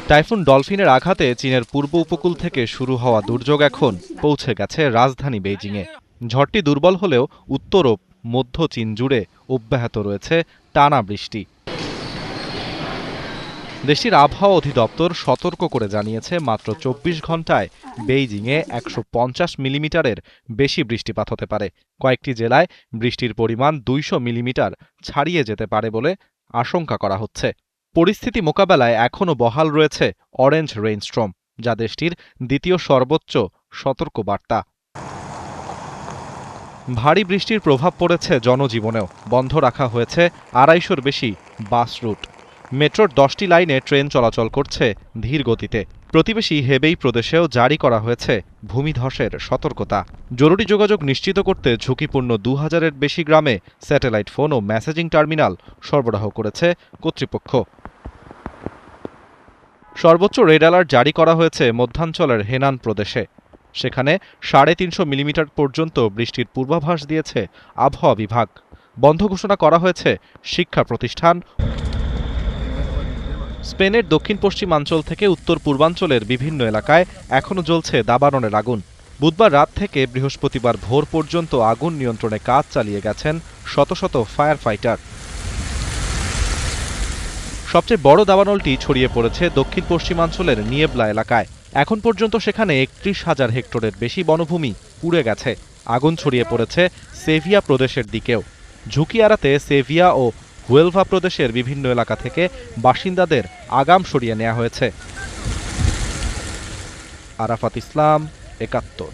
Typhoon ডলফিনের আঘাতে চীনের পূর্ব উপকূল থেকে শুরু হওয়া দুর্যোগ এখন পৌঁছে গেছে রাজধানী বেইজিংয়ে। ঝড়টি দুর্বল হলেও উত্তর ও মধ্য চীন জুড়ে অব্যাহত রয়েছে টানা বৃষ্টি। দেশটির আবহাওয়া অধিদপ্তর সতর্ক করে জানিয়েছে মাত্র ২৪ ঘন্টায় বেইজিংয়ে ১৫০ মিলিমিটারের বেশি বৃষ্টিপাত হতে পারে। কয়েকটি জেলায় বৃষ্টির পরিমাণ ২০০ মিলিমিটার ছাড়িয়ে যেতে পারে বলে আশঙ্কা করা হচ্ছে। পরিস্থিতি মোকাবেলায় এখনও বহাল রয়েছে অরেঞ্জ রেইনস্টর্ম, যা দেশটির দ্বিতীয় সর্বোচ্চ সতর্কবার্তা। ভারী বৃষ্টির প্রভাব পড়েছে জনজীবনেও। বন্ধ রাখা হয়েছে ২৫০'র বেশি বাস রুট। মেট্রোর ১০টি লাইনে ট্রেন চলাচল করছে ধীর গতিতে। প্রতিবেশী হেবেই প্রদেশেও জারি করা হয়েছে ভূমিধসের সতর্কতা। জরুরি যোগাযোগ নিশ্চিত করতে ঝুঁকিপূর্ণ ২০০০-এর বেশি গ্রামে স্যাটেলাইট ফোন ও মেসেজিং টার্মিনাল সরবরাহ করেছে কর্তৃপক্ষ। সর্বোচ্চ রেড অ্যালার্ট জারি করা হয়েছে মধ্যাঞ্চলের হেনান প্রদেশে। সেখানে ৩৫০ মিলিমিটার পর্যন্ত বৃষ্টির পূর্বাভাস দিয়েছে আবহাওয়া বিভাগ। বন্ধ ঘোষণা করা হয়েছে শিক্ষা প্রতিষ্ঠান। স্পেনের দক্ষিণ পশ্চিমাঞ্চল থেকে উত্তর পূর্বাঞ্চলের বিভিন্ন এলাকায় এখনও জ্বলছে দাবানলের আগুন। বুধবার রাত থেকে বৃহস্পতিবার ভোর পর্যন্ত আগুন নিয়ন্ত্রণে কাজ চালিয়ে গেছেন শত শত ফায়ার ফাইটার। সবচেয়ে বড় দাবানলটি ছড়িয়ে পড়েছে দক্ষিণ পশ্চিমাঞ্চলের নিয়েবলা এলাকায়। এখন পর্যন্ত সেখানে ৩১,০০০ হেক্টরের বেশি বনভূমি পুড়ে গেছে। আগুন ছড়িয়ে পড়েছে সেভিয়া প্রদেশের দিকেও। ঝুঁকি এড়াতে সেভিয়া ও হুয়েলভা প্রদেশের বিভিন্ন এলাকা থেকে বাসিন্দাদের আগাম সরিয়ে নেওয়া হয়েছে। আরাফাত ইসলাম, ৭১।